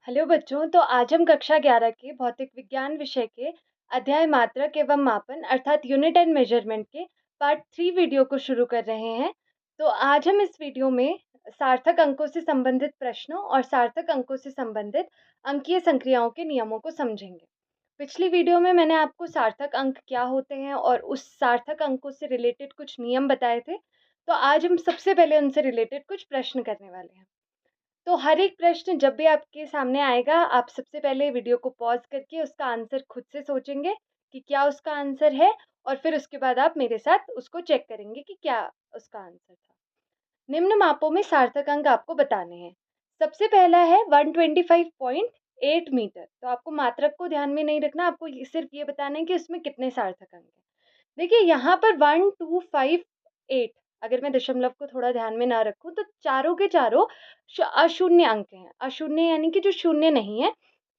Hello बच्चों, तो आज हम कक्षा 11 के भौतिक विज्ञान विषय के अध्याय मात्रक एवं मापन अर्थात यूनिट एंड मेजरमेंट के पार्ट 3 वीडियो को शुरू कर रहे हैं। तो आज हम इस वीडियो में सार्थक अंकों से संबंधित प्रश्नों और सार्थक अंकों से संबंधित अंकीय संक्रियाओं के नियमों को समझेंगे। पिछली वीडियो में मैंने आपको सार्थक अंक क्या होते हैं और उस सार्थक अंकों से रिलेटेड कुछ नियम बताए थे। तो आज हम सबसे पहले उनसे रिलेटेड कुछ प्रश्न करने वाले हैं। तो हर एक प्रश्न जब भी आपके सामने आएगा, आप सबसे पहले वीडियो को पॉज़ करके उसका आंसर खुद से सोचेंगे कि क्या उसका आंसर है, और फिर उसके बाद आप मेरे साथ उसको चेक करेंगे कि क्या उसका आंसर था। निम्न मापों में सार्थक अंक आपको बताने हैं। सबसे पहला है 125.8 मीटर। तो आपको मात्रक को ध्यान में नहीं रखना, आपको सिर्फ ये बताना है कि उसमें कितने सार्थक अंक हैं। देखिए यहाँ पर 1258, अगर मैं दशमलव को थोड़ा ध्यान में ना रखूँ तो चारों के चारों अशून्य अंक हैं। अशून्य यानी कि जो शून्य नहीं है।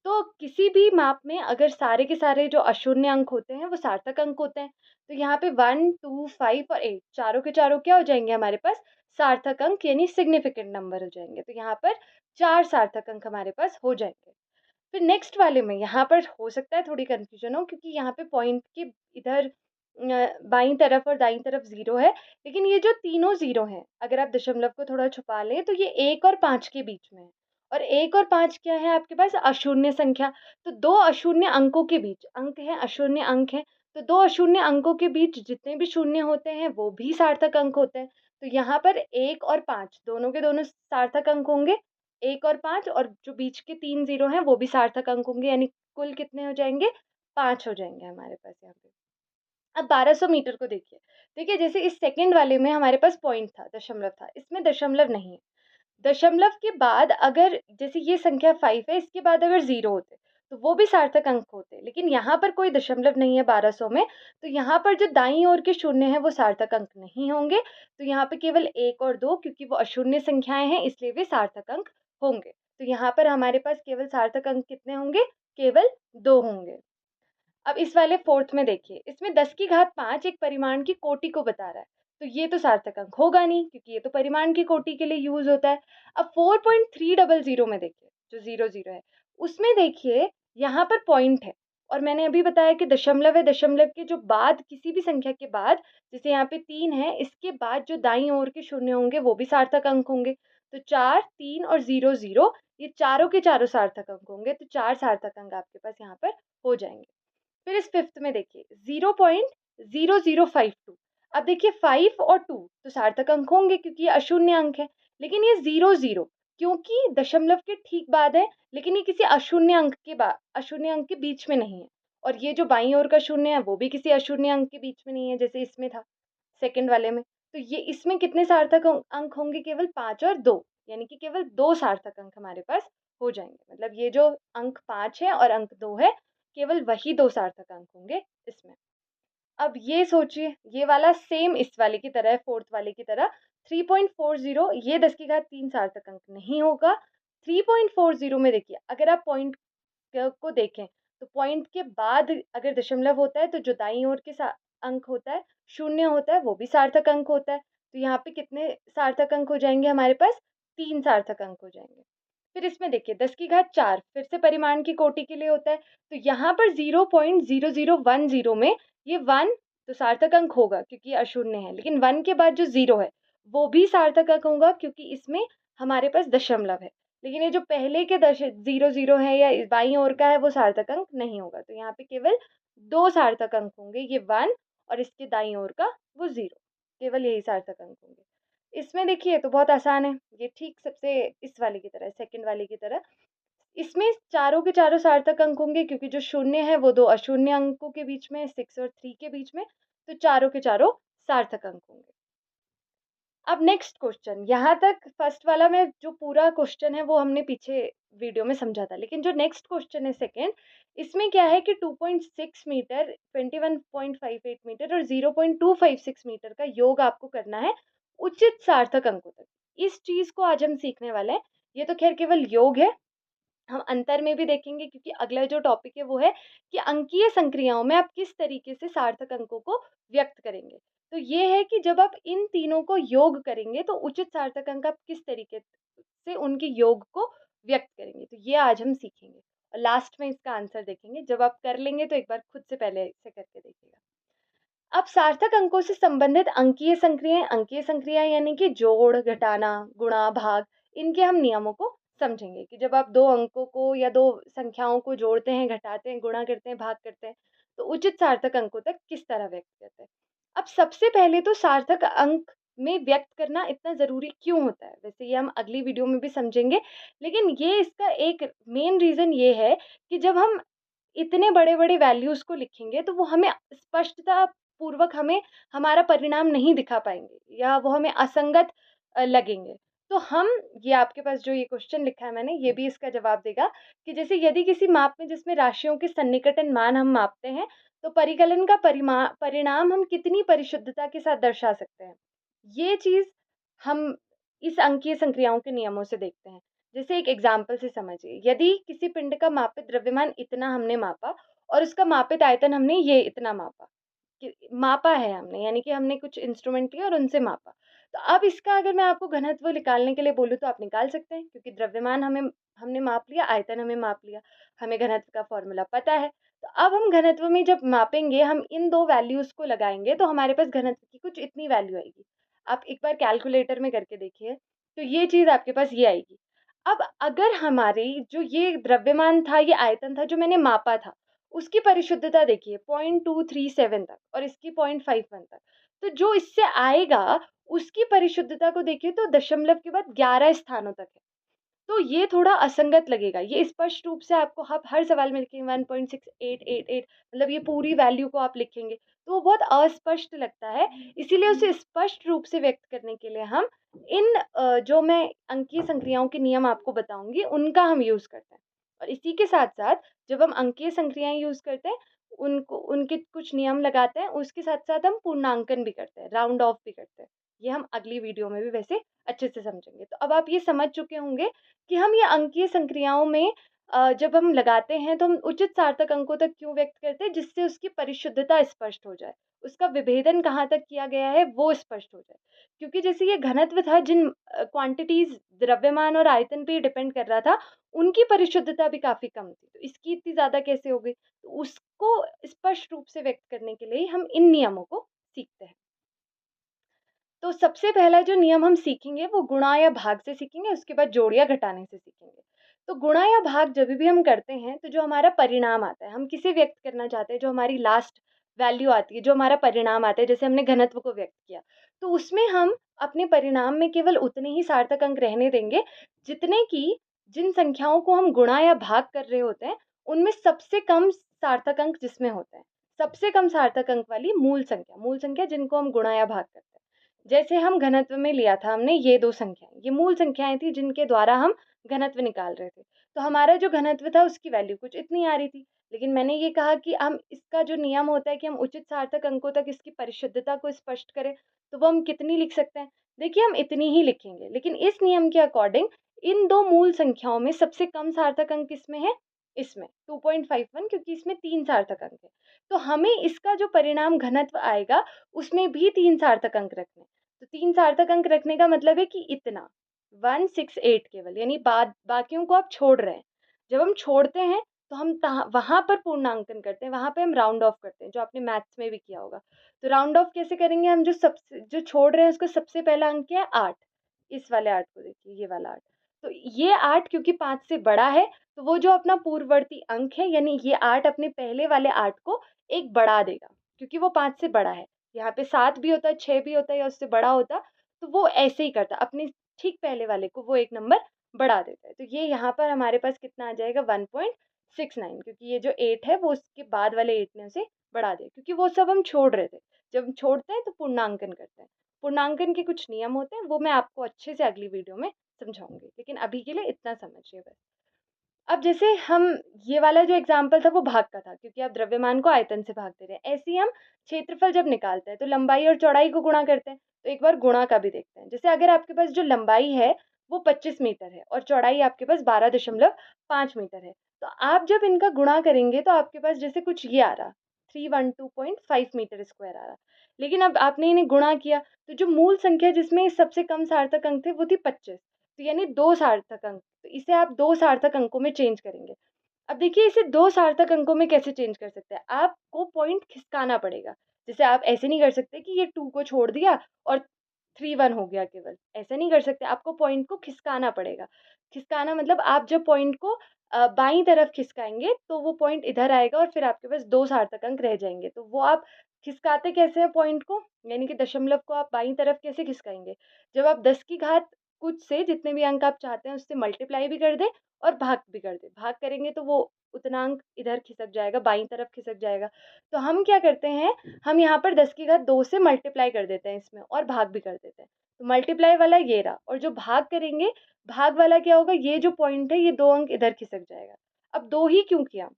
तो किसी भी माप में अगर सारे के सारे जो अशून्य अंक होते हैं वो सार्थक अंक होते हैं। तो यहाँ पे 1, 2, 5 और 8 चारों के चारों क्या हो जाएंगे हमारे पास? सार्थक अंक यानी सिग्निफिकेंट नंबर हो जाएंगे। तो यहाँ पर 4 सार्थक अंक हमारे पास हो जाएंगे। फिर नेक्स्ट वाले में यहाँ पर हो सकता है थोड़ी कन्फ्यूजन हो, क्योंकि यहाँ पे पॉइंट के इधर बाईं तरफ और दाईं तरफ 0 है, लेकिन ये जो तीनों 0 हैं, अगर आप दशमलव को थोड़ा छुपा लें तो ये 1 और 5 के बीच में है। और 1 और 5 क्या है आपके पास? अशून्य संख्या। तो 2 अशून्य अंकों के बीच, अंक हैं, अशून्य अंक हैं, तो 2 अशून्य अंकों के बीच जितने भी शून्य होते हैं वो भी सार्थक अंक होते हैं। तो यहाँ पर 1 और 5 दोनों के दोनों सार्थक अंक होंगे। 1 और 5, और जो बीच के 3 0 हैं वो भी सार्थक अंक होंगे, यानी कुल कितने हो जाएँगे? 5 हो जाएँगे हमारे पास यहाँ पे। अब 1200 मीटर को देखिए। देखिए जैसे इस सेकंड वाले में हमारे पास पॉइंट था, दशमलव था, इसमें दशमलव नहीं है। दशमलव के बाद अगर जैसे ये संख्या 5 है, इसके बाद अगर 0 होते, तो वो भी सार्थक अंक होते। लेकिन यहाँ पर कोई दशमलव नहीं है 1200 में, तो यहाँ पर जो दाईं ओर के शून्य हैं वो सार्थक अंक नहीं होंगे। तो यहाँ पे केवल 1 और 2, क्योंकि वो अशून्य संख्याएँ हैं इसलिए वे सार्थक अंक होंगे। तो यहाँ पर हमारे पास केवल सार्थक अंक कितने होंगे? केवल 2 होंगे। अब इस वाले 4th में देखिए, इसमें 10 की घात 5 एक परिमाण की कोटि को बता रहा है। तो ये तो सार्थक अंक होगा नहीं, क्योंकि ये तो परिमाण की कोटि के लिए यूज़ होता है। अब 4.300 में देखिए, जो 00 है, उसमें देखिए यहाँ पर पॉइंट है, और मैंने अभी बताया कि दशमलव है, दशमलव के जो बाद किसी भी संख्या के बाद, जैसे यहाँ पे 3 है, इसके बाद जो दाईं ओर के शून्य होंगे वो भी सार्थक अंक होंगे। तो 4, 3 और 0, 0 ये चारों के चारों सार्थक अंक होंगे। तो 4 सार्थक अंक आपके पास यहाँ पर हो जाएँगे। फिर इस 5th में देखिए 0.0052। अब देखिए 5 और 2 तो सार्थक अंक होंगे, क्योंकि ये अशून्य अंक है। लेकिन ये 0 क्योंकि दशमलव के ठीक बाद है, लेकिन ये किसी अशून्य अंक के बीच में नहीं है। और ये जो बाईं ओर का शून्य है वो भी किसी अशून्य अंक के बीच में नहीं है, जैसे इसमें था सेकंड वाले में। तो ये इसमें कितने सार्थक अंक होंगे? केवल 5 और 2, यानी कि केवल 2 सार्थक अंक हमारे पास हो जाएंगे। मतलब ये जो अंक 5 है और अंक 2 है, केवल वही 2 सार्थक अंक होंगे इसमें। अब ये सोचिए, ये वाला सेम इस वाले की तरह है, 4th वाले की तरह। 3.40 ये 10 की घात 3 सार्थक अंक नहीं होगा। 3.40 में देखिए, अगर आप पॉइंट को देखें, तो पॉइंट के बाद अगर दशमलव होता है तो जो दाईं ओर के अंक होता है, शून्य होता है, वो भी सार्थक अंक होता है। तो यहाँ पे कितने सार्थक अंक हो जाएंगे हमारे पास? 3 सार्थक अंक हो जाएंगे। फिर इसमें देखिए 10 की घात 4 फिर से परिमाण की कोटि के लिए होता है। तो यहाँ पर 0.0010 में ये 1 तो सार्थक अंक होगा, क्योंकि ये अशून्य है। लेकिन 1 के बाद जो 0 है वो भी सार्थक अंक होगा, क्योंकि इसमें हमारे पास दशमलव है। लेकिन ये जो पहले के 00 है या बाईं ओर का है वो सार्थक अंक नहीं होगा। तो यहाँ पे केवल 2 सार्थक अंक होंगे, ये 1 और इसके दाईं ओर का वो 0। केवल यही सार्थक अंक होंगे। इसमें देखिए तो बहुत आसान है, ये ठीक सबसे इस वाले की तरह, सेकंड वाले की तरह। इसमें चारों के चारों सार्थक अंक होंगे, क्योंकि जो शून्य है वो 2 अशून्य अंकों के बीच में, 6 और 3 के बीच में। तो चारों के चारों सार्थक अंक होंगे। अब नेक्स्ट क्वेश्चन, यहाँ तक फर्स्ट वाला में जो पूरा क्वेश्चन है वो हमने पीछे वीडियो में समझा था। लेकिन जो नेक्स्ट क्वेश्चन है सेकंड, इसमें क्या है कि 2.6 मीटर, 21.58 मीटर और 0.256 मीटर का योग आपको करना है उचित सार्थक अंकों तक। इस चीज़ को आज हम सीखने वाले हैं। ये तो खैर केवल योग है, हम अंतर में भी देखेंगे, क्योंकि अगला जो टॉपिक है वो है कि अंकीय संक्रियाओं में आप किस तरीके से सार्थक अंकों को व्यक्त करेंगे। तो ये है कि जब आप इन तीनों को योग करेंगे तो उचित सार्थक अंक आप किस तरीके से उनके योग को व्यक्त करेंगे। तो ये आज हम सीखेंगे और लास्ट में इसका आंसर देखेंगे। जब आप कर लेंगे तो एक बार खुद से पहले इसे करके देखिएगा। अब सार्थक अंकों से संबंधित अंकीय संक्रियाएं यानी कि जोड़, घटाना, गुणा, भाग, इनके हम नियमों को समझेंगे कि जब आप दो अंकों को या दो संख्याओं को जोड़ते हैं, घटाते हैं, गुणा करते हैं, भाग करते हैं, तो उचित सार्थक अंकों तक किस तरह व्यक्त करते हैं। अब सबसे पहले तो सार्थक अंक में व्यक्त करना इतना ज़रूरी क्यों होता है? वैसे ये हम अगली वीडियो में भी समझेंगे, लेकिन ये इसका एक मेन रीज़न ये है कि जब हम इतने बड़े-बड़े वैल्यूज़ को लिखेंगे तो वो हमें स्पष्टता पूर्वक हमें हमारा परिणाम नहीं दिखा पाएँगे या वो हमें असंगत लगेंगे। तो हम ये आपके पास जो ये क्वेश्चन लिखा है मैंने, ये भी इसका जवाब देगा कि जैसे यदि किसी माप में जिसमें राशियों के सन्निकटन मान हम मापते हैं, तो परिकलन का परिणाम हम कितनी परिशुद्धता के साथ दर्शा सकते हैं। ये चीज़ हम इस अंकीय संक्रियाओं के नियमों से देखते हैं। जैसे एक एग्जाम्पल से समझिए, यदि किसी पिंड का मापित द्रव्यमान इतना हमने मापा और उसका मापित आयतन हमने ये इतना मापा, कि मापा है हमने, यानी कि हमने कुछ इंस्ट्रूमेंट लिए और उनसे मापा। तो अब इसका अगर मैं आपको घनत्व निकालने के लिए बोलूँ तो आप निकाल सकते हैं, क्योंकि द्रव्यमान हमने माप लिया, आयतन हमें माप लिया, हमें घनत्व का फ़ॉर्मूला पता है। तो अब हम घनत्व में जब मापेंगे, हम इन 2 वैल्यूज़ को लगाएँगे तो हमारे पास घनत्व की कुछ इतनी वैल्यू आएगी। आप एक बार कैलकुलेटर में करके देखिए, तो ये चीज़ आपके पास ये आएगी। अब अगर हमारी जो ये द्रव्यमान था, ये आयतन था जो मैंने मापा था, उसकी परिशुद्धता देखिए 0.237 तक और इसकी 0.51 तक। तो जो इससे आएगा, उसकी परिशुद्धता को देखिए तो दशमलव के बाद 11 स्थानों तक है। तो ये थोड़ा असंगत लगेगा। ये स्पष्ट रूप से आपको आप हर सवाल में लिखेंगे 1.6888, मतलब ये पूरी वैल्यू को आप लिखेंगे, तो वो बहुत अस्पष्ट लगता है। इसीलिए उसे स्पष्ट रूप से व्यक्त करने के लिए हम इन जो मैं अंकीय संक्रियाओं के नियम आपको बताऊँगी, उनका हम यूज़ करते हैं। और इसी के साथ-साथ जब हम अंकीय संक्रियाएँ यूज़ करते हैं, उनको उनके कुछ नियम लगाते हैं, उसके साथ-साथ हम पूर्णांकन भी करते हैं, राउंड ऑफ भी करते हैं। ये हम अगली वीडियो में भी वैसे अच्छे से समझेंगे। तो अब आप ये समझ चुके होंगे कि हम ये अंकीय संक्रियाओं में जब हम लगाते हैं तो हम उचित सार्थक अंकों तक क्यों व्यक्त करते हैं, जिससे उसकी परिशुद्धता स्पष्ट हो जाए, उसका विभेदन कहाँ तक किया गया है वो स्पष्ट हो जाए। क्योंकि जैसे ये घनत्व था, जिन क्वांटिटीज द्रव्यमान और आयतन पे डिपेंड कर रहा था, उनकी परिशुद्धता भी काफी कम थी, तो इसकी इतनी ज्यादा कैसे हो गई, तो उसको स्पष्ट रूप से व्यक्त करने के लिए हम इन नियमों को सीखते हैं। तो सबसे पहला जो नियम हम सीखेंगे वो गुणा या भाग से सीखेंगे, उसके बाद जोड़ या घटाने से सीखेंगे। तो गुणा या भाग जब भी हम करते हैं तो जो हमारा परिणाम आता है, हम किसे व्यक्त करना चाहते हैं, जो हमारी लास्ट वैल्यू आती है, जो हमारा परिणाम आता है, जैसे हमने घनत्व को व्यक्त किया, तो उसमें हम अपने परिणाम में केवल उतने ही सार्थक अंक रहने देंगे जितने की जिन संख्याओं को हम गुणा या भाग कर रहे होते हैं, उनमें सबसे कम सार्थक अंक जिसमें होते हैं, सबसे कम सार्थक अंक वाली मूल संख्या जिनको हम गुणा या भाग करते हैं। जैसे हम घनत्व में लिया था हमने ये 2 संख्याएँ, ये मूल संख्याएँ थी जिनके द्वारा हम घनत्व निकाल रहे थे। तो हमारा जो घनत्व था उसकी वैल्यू कुछ इतनी आ रही थी। लेकिन मैंने ये कहा कि हम इसका जो नियम होता है कि हम उचित सार्थक अंकों तक इसकी परिशुद्धता को स्पष्ट करें, तो वो हम कितनी लिख सकते हैं? देखिए, हम इतनी ही लिखेंगे, लेकिन इस नियम के अकॉर्डिंग इन 2 मूल संख्याओं में सबसे कम सार्थक अंक किसमें है? इसमें 2.51, क्योंकि इसमें 3 सार्थक अंक हैं। तो हमें इसका जो परिणाम घनत्व आएगा, उसमें भी 3 सार्थक अंक रखने हैं। तो 3 सार्थक अंक रखने का मतलब है कि इतना 168 केवल, यानी बाकियों को आप छोड़ रहे हैं। जब हम छोड़ते हैं तो हम वहाँ पर पूर्णांकन करते हैं, वहाँ पे हम राउंड ऑफ करते हैं, जो आपने मैथ्स में भी किया होगा। तो राउंड ऑफ कैसे करेंगे, हम जो छोड़ रहे हैं उसका सबसे पहला अंक क्या है, 8। इस वाले 8 को देखिए, ये वाला 8। तो ये 8 क्योंकि 5 से बड़ा है, तो वो जो अपना पूर्ववर्ती अंक है, यानी ये 8 अपने पहले वाले 8 को एक बढ़ा देगा, क्योंकि वो 5 से बड़ा है। यहाँ पे 7 भी होता, 6 भी होता या उससे बड़ा होता, तो वो ऐसे ही करता, अपने ठीक पहले वाले को वो 1 नंबर बढ़ा देता है। तो ये यहाँ पर हमारे पास कितना आ जाएगा, 1.69, क्योंकि ये जो 8 है वो उसके बाद वाले 8 ने उसे बढ़ा दिया, क्योंकि वो सब हम छोड़ रहे थे। जब हम छोड़ते हैं तो पूर्णांकन करते हैं। पूर्णांकन के कुछ नियम होते हैं, वो मैं आपको अच्छे से अगली वीडियो में समझाऊँगी। लेकिन अभी के लिए इतना समझिए बस। अब जैसे हम ये वाला जो एग्जाम्पल था वो भाग का था, क्योंकि आप द्रव्यमान को आयतन से भाग दे रहे हैं। ऐसे ही हम क्षेत्रफल जब निकालते हैं तो लंबाई और चौड़ाई को गुणा करते हैं। तो एक बार गुणा का भी देखते हैं। जैसे अगर आपके पास जो लंबाई है वो 25 मीटर है और चौड़ाई आपके पास 12.5 मीटर है, तो आप जब इनका गुणा करेंगे तो आपके पास जैसे कुछ ये आ रहा, 312.5 मीटर स्क्वायर आ रहा। लेकिन अब आपने इन्हें गुणा किया, तो जो मूल संख्या जिसमें सबसे कम सार्थक अंक थे वो थी 25। तो यानी 2 सार्थक अंक, तो इसे आप 2 सार्थक अंकों में चेंज करेंगे। अब देखिए इसे 2 सार्थक अंकों में कैसे चेंज कर सकते हैं? आपको पॉइंट खिसकाना पड़ेगा। जैसे आप ऐसे नहीं कर सकते कि ये 2 को छोड़ दिया और 3-1 हो गया केवल, ऐसा नहीं कर सकते, आपको पॉइंट को खिसकाना पड़ेगा। खिसकाना मतलब आप जब पॉइंट को बाईं तरफ खिसकाएँगे तो वो पॉइंट इधर आएगा और फिर आपके पास 2 सार्थक अंक रह जाएँगे। तो वो आप खिसकाते कैसे हैं पॉइंट को? यानी कि दशमलव को आप बाईं तरफ कैसे खिसकाएँगे? जब आप 10 की घात कुछ से जितने भी अंक आप चाहते हैं उससे मल्टीप्लाई भी कर दें और भाग भी कर दें। भाग करेंगे तो वो उतना अंक इधर खिसक जाएगा, बाईं तरफ खिसक जाएगा। तो हम क्या करते हैं, हम यहाँ पर 10 की घात 2 से मल्टीप्लाई कर देते हैं इसमें और भाग भी कर देते हैं। तो मल्टीप्लाई वाला ये रहा और जो भाग करेंगे, भाग वाला क्या होगा, ये जो पॉइंट है ये 2 अंक इधर खिसक जाएगा। अब 2 ही क्यों किया?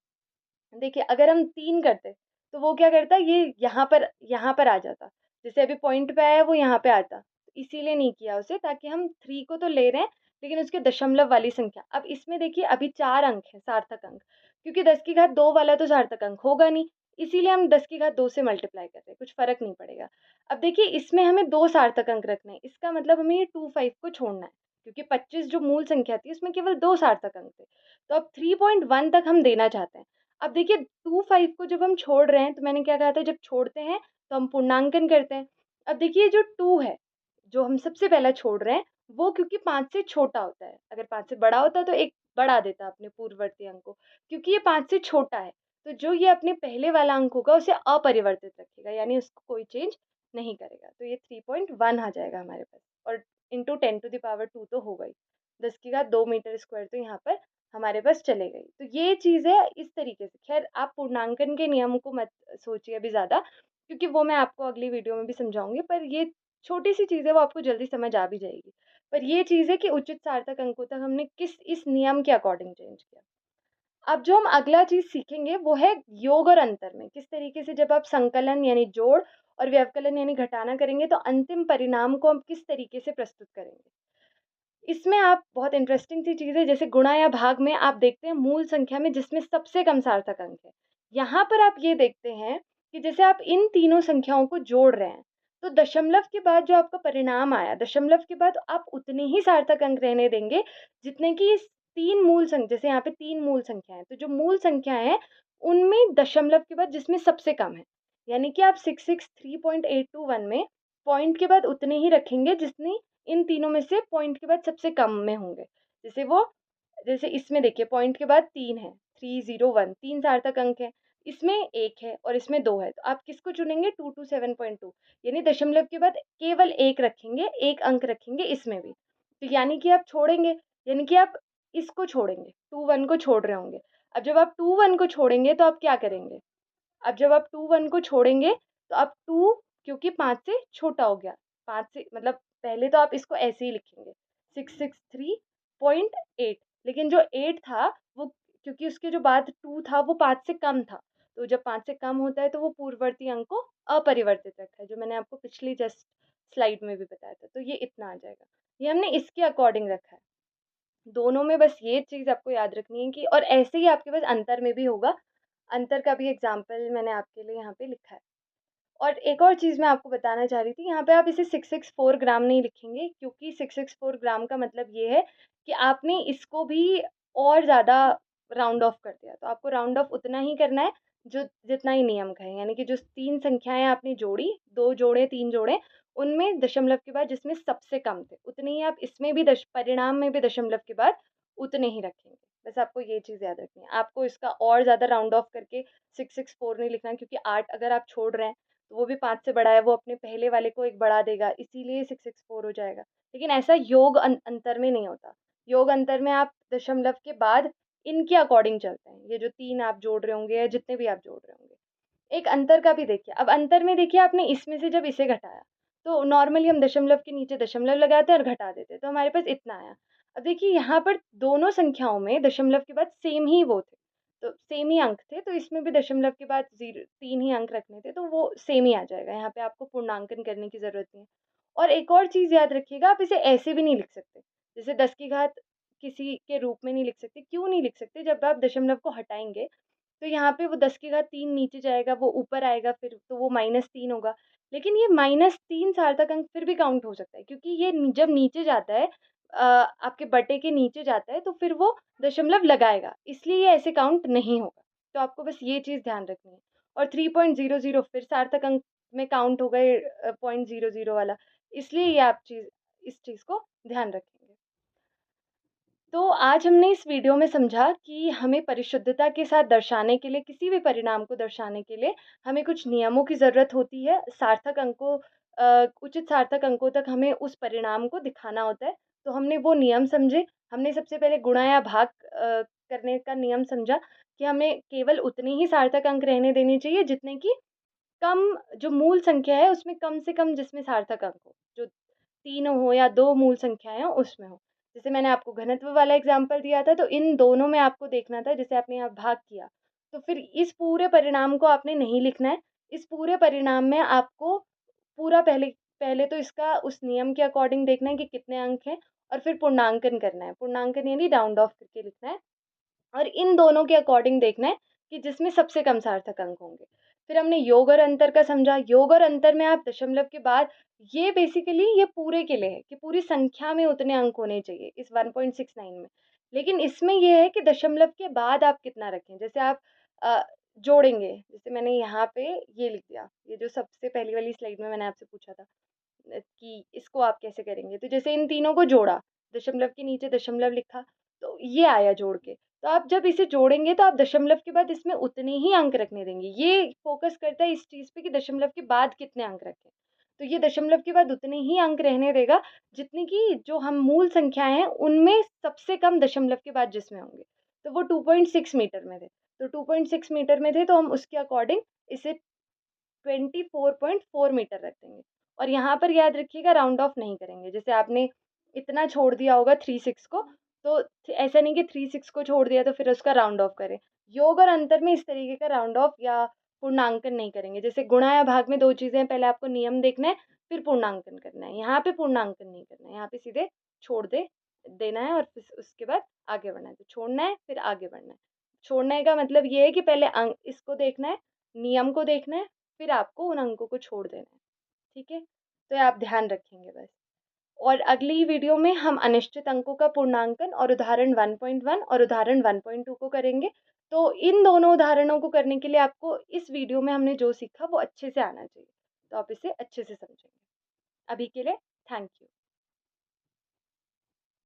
देखिए अगर हम 3 करते, तो वो क्या करता, ये यहाँ पर आ जाता। जैसे अभी पॉइंट पे आया है वो यहाँ पे आता। इसीलिए नहीं किया उसे, ताकि हम 3 को तो ले रहे हैं, लेकिन उसके दशमलव वाली संख्या। अब इसमें देखिए अभी 4 अंक हैं सार्थक अंक, क्योंकि 10 की घात 2 वाला तो सार्थक अंक होगा नहीं, इसीलिए हम 10 की घात 2 से मल्टीप्लाई कर रहे हैं, कुछ फ़र्क नहीं पड़ेगा। अब देखिए इसमें हमें 2 सार्थक अंक रखने हैं, इसका मतलब हमें ये 25 को छोड़ना है, क्योंकि 25 जो मूल संख्या थी उसमें केवल 2 सार्थक अंक थे। तो अब 3.1 तक हम देना चाहते हैं। अब देखिए 25 को जब हम छोड़ रहे हैं, तो मैंने क्या कहा था, जब छोड़ते हैं तो हम पूर्णांकन करते हैं। अब देखिए जो 2 है, जो हम सबसे पहला छोड़ रहे हैं, वो क्योंकि 5 से छोटा होता है, अगर 5 से बड़ा होता तो 1 बढ़ा देता अपने पूर्ववर्ती अंक को। क्योंकि ये 5 से छोटा है, तो जो ये अपने पहले वाला अंक होगा उसे अपरिवर्तित रखेगा, यानी उसको कोई चेंज नहीं करेगा। तो ये 3.1 आ जाएगा हमारे पास, और इंटू 10⁻² तो होगा ही। 10 की घात 2 मीटर स्क्वायर तो यहाँ पर हमारे पास चले गई। तो ये चीज़ है इस तरीके से। ख़ैर आप पूर्णांकन के नियम को मत सोचिए अभी ज़्यादा, क्योंकि वो मैं आपको अगली वीडियो में भी समझाऊँगी, पर ये छोटी-सी चीज़ है, वो आपको जल्दी समझ आ भी जाएगी। पर ये चीज़ है कि उचित सार्थक अंकों तक हमने किस इस नियम के अकॉर्डिंग चेंज किया। अब जो हम अगला चीज़ सीखेंगे वो है योग और अंतर में। किस तरीके से जब आप संकलन यानी जोड़ और व्यवकलन यानी घटाना करेंगे, तो अंतिम परिणाम को हम किस तरीके से प्रस्तुत करेंगे। इसमें आप बहुत इंटरेस्टिंग सी चीज़ है, जैसे गुणा या भाग में आप देखते हैं मूल संख्या में जिसमें सबसे कम सार्थक अंक है। यहाँ पर आप ये देखते हैं कि जैसे आप इन तीनों संख्याओं को जोड़ रहे हैं, तो दशमलव के बाद जो आपका परिणाम आया, दशमलव के बाद आप उतने ही सार्थक अंक रहने देंगे जितने कि इस 3 मूल जैसे यहाँ पे 3 मूल संख्याएँ हैं, तो जो मूल संख्याएँ हैं, उनमें दशमलव के बाद जिसमें सबसे कम है। यानी कि आप 663.821 में पॉइंट के बाद उतने ही रखेंगे जितनी इन तीनों में से पॉइंट के बाद सबसे कम में होंगे। जैसे इसमें देखिए पॉइंट के बाद 3 है, 301 3 सार्थक अंक हैं, इसमें 1 है और इसमें 2 है। तो आप किसको चुनेंगे? 227.2, यानी दशमलव के बाद केवल 1 रखेंगे, 1 अंक रखेंगे इसमें भी। तो यानी कि आप छोड़ेंगे, यानी कि आप इसको छोड़ेंगे, 21 को छोड़ रहे होंगे। अब जब आप 21 को छोड़ेंगे तो आप क्या करेंगे? अब जब आप 21 को छोड़ेंगे, तो अब 2 क्योंकि 5 से छोटा हो गया, 5 से मतलब पहले तो आप इसको ऐसे ही लिखेंगे 663.8, लेकिन जो 8 था वो, क्योंकि उसके जो बाद 2 था वो 5 से कम था, तो जब 5 से कम होता है तो वो पूर्ववर्ती अंक को अपरिवर्तित रखता है, जो मैंने आपको पिछली जस्ट स्लाइड में भी बताया था। तो ये इतना आ जाएगा। ये हमने इसके अकॉर्डिंग रखा है। दोनों में बस ये चीज़ आपको याद रखनी है कि, और ऐसे ही आपके पास अंतर में भी होगा। अंतर का भी एग्ज़ाम्पल मैंने आपके लिए यहाँ पे लिखा है। और एक और चीज़ मैं आपको बताना चाह रही थी, यहाँ पे आप इसे 664 ग्राम नहीं लिखेंगे, क्योंकि 664 ग्राम का मतलब ये है कि आपने इसको भी और ज़्यादा राउंड ऑफ कर दिया। तो आपको राउंड ऑफ उतना ही करना है जो जितना ही नियम का है, यानी कि जो 3 संख्याएँ आपने जोड़ी, 2 जोड़े, 3 जोड़े, उनमें दशमलव के बाद जिसमें सबसे कम थे, उतने ही आप इसमें भी परिणाम में भी दशमलव के बाद उतने ही रखेंगे। बस आपको ये चीज़ याद रखनी है। आपको इसका और ज़्यादा राउंड ऑफ करके 664 नहीं लिखना, क्योंकि 8 अगर आप छोड़ रहे हैं, तो वो भी 5 से बड़ा है, वो अपने पहले वाले को 1 बढ़ा देगा, इसीलिए 664 हो जाएगा। लेकिन ऐसा योग अंतर में नहीं होता। योग अंतर में आप दशमलव के बाद इनके अकॉर्डिंग चलते हैं। ये जो 3 आप जोड़ रहे होंगे या जितने भी आप जोड़ रहे होंगे। एक अंतर का भी देखिए, अब अंतर में देखिए आपने इसमें से जब इसे घटाया, तो नॉर्मली हम दशमलव के नीचे दशमलव लगाते हैं और घटा देते हैं, तो हमारे पास इतना आया। अब देखिए यहाँ पर दोनों संख्याओं में दशमलव के बाद सेम ही वो थे, तो सेम ही अंक थे, तो इसमें भी दशमलव के बाद 3 ही अंक रखने थे, तो वो सेम ही आ जाएगा। यहाँ पे आपको पूर्णांकन करने की ज़रूरत नहीं है। और एक और चीज़ याद रखिएगा, आप इसे ऐसे भी नहीं लिख सकते, जैसे 10 की घात किसी के रूप में नहीं लिख सकते। क्यों नहीं लिख सकते? जब आप दशमलव को हटाएँगे, तो यहाँ पे वो 10 की घात 3 नीचे जाएगा, वो ऊपर आएगा फिर, तो वो -3 होगा। लेकिन ये -3 सार्थक अंक फिर भी काउंट हो सकता है, क्योंकि ये जब नीचे जाता है, आपके बटे के नीचे जाता है तो फिर वो दशमलव लगाएगा, इसलिए ये ऐसे काउंट नहीं होगा। तो आपको बस ये चीज़ ध्यान रखनी है। और 3.00 फिर सार्थक अंक में काउंट हो गए 0.00 वाला, इसलिए ये आप इस चीज़ को ध्यान रखेंगे। तो आज हमने इस वीडियो में समझा कि हमें परिशुद्धता के साथ दर्शाने के लिए, किसी भी परिणाम को दर्शाने के लिए हमें कुछ नियमों की ज़रूरत होती है। उचित सार्थक अंकों तक हमें उस परिणाम को दिखाना होता है। तो हमने वो नियम समझे। हमने सबसे पहले गुणा या भाग करने का नियम समझा कि हमें केवल उतने ही सार्थक अंक रहने देने चाहिए जितने कि कम जो मूल संख्या है उसमें कम से कम जिसमें सार्थक अंक हो, जो 3 हो या 2 मूल संख्याएँ हों उसमें हो। जैसे मैंने आपको घनत्व वाला एग्ज़ाम्पल दिया था, तो इन दोनों में आपको देखना था, जैसे आपने यहाँ भाग किया, तो फिर इस पूरे परिणाम को आपने नहीं लिखना है। इस पूरे परिणाम में आपको पूरा पहले पहले तो इसका उस नियम के अकॉर्डिंग देखना है कि कितने अंक हैं, और फिर पूर्णांकन करना है। पूर्णांकन यानी राउंड ऑफ करके लिखना है। और इन दोनों के अकॉर्डिंग देखना है कि जिसमें सबसे कम सार्थक अंक होंगे। फिर हमने योग और अंतर का समझा। योग और अंतर में आप दशमलव के बाद, ये बेसिकली ये पूरे के लिए है कि पूरी संख्या में उतने अंक होने चाहिए इस 1.69 में। लेकिन इसमें ये है कि दशमलव के बाद आप कितना रखें। जैसे आप अ, जोड़ेंगे, जैसे मैंने यहाँ पे ये लिख दिया, ये जो सबसे पहली वाली स्लाइड में मैंने आपसे पूछा था कि इसको आप कैसे करेंगे? तो जैसे इन तीनों को जोड़ा, दशमलव के नीचे दशमलव लिखा, तो ये आया जोड़ के। तो आप जब इसे जोड़ेंगे तो आप दशमलव के बाद इसमें उतने ही अंक रखने देंगे। ये फ़ोकस करता है इस चीज़ पे कि दशमलव के बाद कितने अंक रखें। तो ये दशमलव के बाद उतने ही अंक रहने देगा जितने कि जो हम मूल संख्याएँ हैं उनमें सबसे कम दशमलव के बाद जिसमें होंगे। तो वो 2.6 मीटर में थे। तो 2.6 मीटर में थे तो हम उसके अकॉर्डिंग इसे 24.4 मीटर रख देंगे। और यहाँ पर याद रखिएगा राउंड ऑफ नहीं करेंगे। जैसे आपने इतना छोड़ दिया होगा 36 को, तो ऐसा नहीं कि 36 को छोड़ दिया तो फिर उसका राउंड ऑफ करें। योग और अंतर में इस तरीके का राउंड ऑफ या पूर्णांकन नहीं करेंगे। जैसे गुणा या भाग में 2 चीज़ें हैं, पहले आपको नियम देखना है, फिर पूर्णांकन करना है। यहाँ पे पूर्णांकन नहीं करना है, यहाँ पे सीधे छोड़ देना है और फिर उसके बाद आगे बढ़ना है। तो छोड़ना है फिर आगे बढ़ना है। छोड़ने का मतलब ये है कि पहले इसको देखना है, नियम को देखना है, फिर आपको उन अंकों को छोड़ देना है, ठीक है? तो ये आप ध्यान रखेंगे बस। और अगली वीडियो में हम अनिश्चित अंकों का पूर्णांकन और उदाहरण 1.1 और उदाहरण 1.2 को करेंगे। तो इन दोनों उदाहरणों को करने के लिए आपको इस वीडियो में हमने जो सीखा वो अच्छे से आना चाहिए। तो आप इसे अच्छे से समझेंगे। अभी के लिए थैंक यू।